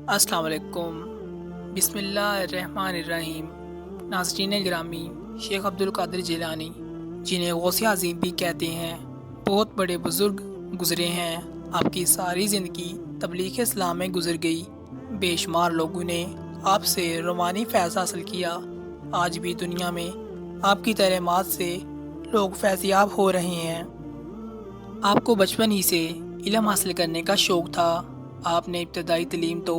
السلام علیکم۔ بسم اللہ الرحمن الرحیم۔ ناظرین گرامی، شیخ عبدالقادر جیلانی جنہیں غوث عظیم بھی کہتے ہیں، بہت بڑے بزرگ گزرے ہیں۔ آپ کی ساری زندگی تبلیغ اسلام میں گزر گئی۔ بے شمار لوگوں نے آپ سے روحانی فیض حاصل کیا۔ آج بھی دنیا میں آپ کی تعلیمات سے لوگ فیضیاب ہو رہے ہیں۔ آپ کو بچپن ہی سے علم حاصل کرنے کا شوق تھا۔ آپ نے ابتدائی تعلیم تو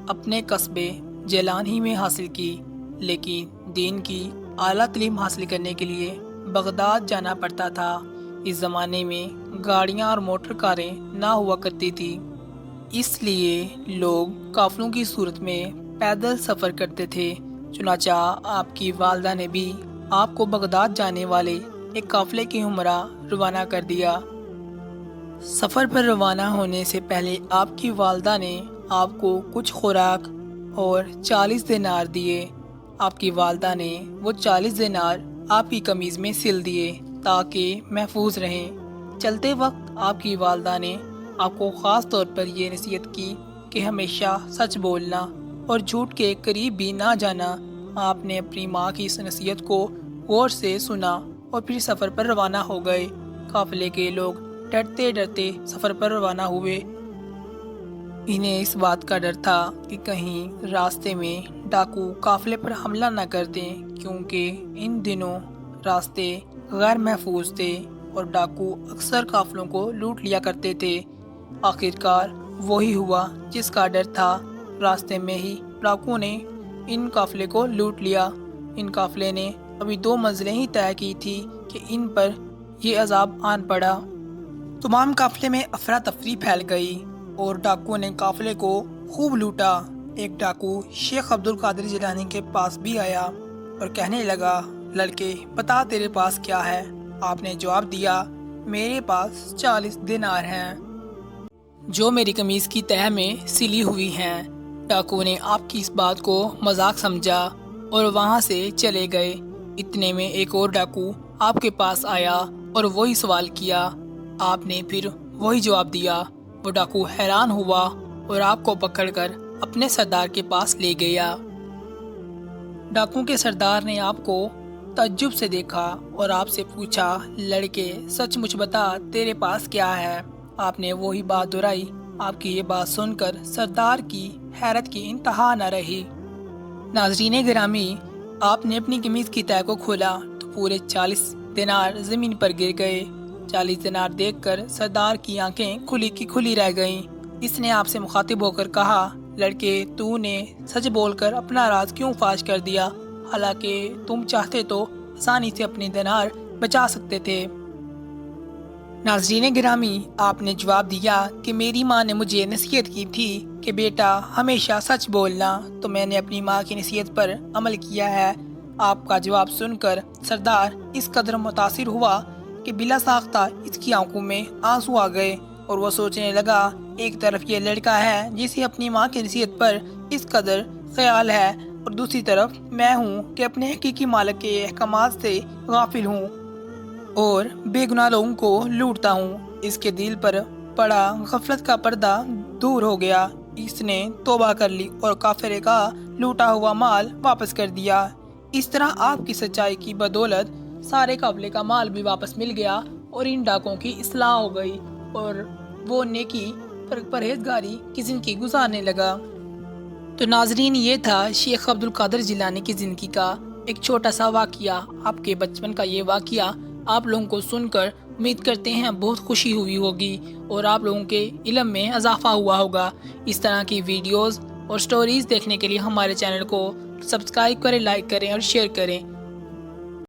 اپنے قصبے جیلان ہی میں حاصل کی، لیکن دین کی اعلیٰ تعلیم حاصل کرنے کے لیے بغداد جانا پڑتا تھا۔ اس زمانے میں گاڑیاں اور موٹر کاریں نہ ہوا کرتی تھی، اس لیے لوگ قافلوں کی صورت میں پیدل سفر کرتے تھے۔ چنانچہ آپ کی والدہ نے بھی آپ کو بغداد جانے والے ایک قافلے کی ہمراہ روانہ کر دیا۔ سفر پر روانہ ہونے سے پہلے آپ کی والدہ نے آپ کو کچھ خوراک اور 40 دینار دیے۔ آپ کی والدہ نے وہ 40 دینار آپ کی قمیض میں سل دیے تاکہ محفوظ رہیں۔ چلتے وقت آپ کی والدہ نے آپ کو خاص طور پر یہ نصیحت کی کہ ہمیشہ سچ بولنا اور جھوٹ کے قریب بھی نہ جانا۔ آپ نے اپنی ماں کی اس نصیحت کو غور سے سنا اور پھر سفر پر روانہ ہو گئے۔ قافلے کے لوگ ڈرتے ڈرتے سفر پر روانہ ہوئے۔ انہیں اس بات کا ڈر تھا کہ کہیں راستے میں ڈاکو قافلے پر حملہ نہ کر دیں، کیونکہ ان دنوں راستے غیر محفوظ تھے اور ڈاکو اکثر قافلوں کو لوٹ لیا کرتے تھے۔ آخرکار وہی ہوا جس کا ڈر تھا۔ راستے میں ہی ڈاکو نے ان قافلے کو لوٹ لیا۔ ان قافلے نے ابھی 2 منزلیں ہی طے کی تھی کہ ان پر یہ عذاب آن پڑا۔ تمام قافلے میں افراتفری پھیل گئی اور ڈاکو نے قافلے کو خوب لوٹا۔ ایک ڈاکو شیخ عبدالقادر جیلانی کے پاس بھی آیا اور کہنے لگا، لڑکے بتا تیرے پاس کیا ہے؟ آپ نے جواب دیا، میرے پاس 40 دینار ہیں جو میری قمیض کی تہہ میں سلی ہوئی ہیں۔ ڈاکو نے آپ کی اس بات کو مذاق سمجھا اور وہاں سے چلے گئے۔ اتنے میں ایک اور ڈاکو آپ کے پاس آیا اور وہی سوال کیا۔ آپ نے پھر وہی جواب دیا۔ وہ ڈاکو حیران ہوا اور آپ کو پکڑ کر اپنے سردار کے پاس لے گیا۔ ڈاکو کے سردار نے آپ کو تعجب سے دیکھا اور آپ سے پوچھا، لڑکے سچ مچ بتا تیرے پاس کیا ہے؟ آپ نے وہی بات دہرائی۔ آپ کی یہ بات سن کر سردار کی حیرت کی انتہا نہ رہی۔ ناظرین گرامی، آپ نے اپنی قمیض کی تہہ کو کھولا تو پورے 40 دینار زمین پر گر گئے۔ 40 دینار دیکھ کر سردار کی آنکھیں کھلی کی کھلی رہ گئیں۔ اس نے آپ سے مخاطب ہو کر کہا، لڑکے تو نے سچ بول کر اپنا راز کیوں فاش کر دیا؟ حالانکہ تم چاہتے تو آسانی سے اپنے دینار بچا سکتے تھے۔ ناظرین گرامی، آپ نے جواب دیا کہ میری ماں نے مجھے نصیحت کی تھی کہ بیٹا ہمیشہ سچ بولنا، تو میں نے اپنی ماں کی نصیحت پر عمل کیا ہے۔ آپ کا جواب سن کر سردار اس قدر متاثر ہوا کہ بلا ساختہ اس کی آنکھوں میں آنسو آ گئے اور وہ سوچنے لگا، ایک طرف یہ لڑکا ہے جسے اپنی ماں کی نصیحت پر اس قدر خیال ہے، اور دوسری طرف میں ہوں کہ اپنے حقیقی مالک کے احکامات سے غافل ہوں اور بے گناہ لوگوں کو لوٹتا ہوں۔ اس کے دل پر پڑا غفلت کا پردہ دور ہو گیا۔ اس نے توبہ کر لی اور کافرے کا لوٹا ہوا مال واپس کر دیا۔ اس طرح آپ کی سچائی کی بدولت سارے قافلے کا مال بھی واپس مل گیا اور ان ڈاکوں کی اصلاح ہو گئی اور وہ نیکی پرہیزگاری کی زندگی گزارنے لگا۔ تو ناظرین، یہ تھا شیخ عبدالقادر جیلانی کی زندگی کا ایک چھوٹا سا واقعہ۔ آپ کے بچپن کا یہ واقعہ آپ لوگوں کو سن کر امید کرتے ہیں بہت خوشی ہوئی ہوگی اور آپ لوگوں کے علم میں اضافہ ہوا ہوگا۔ اس طرح کی ویڈیوز اور سٹوریز دیکھنے کے لیے ہمارے چینل کو سبسکرائب کریں، لائک کریں اور شیئر کریں۔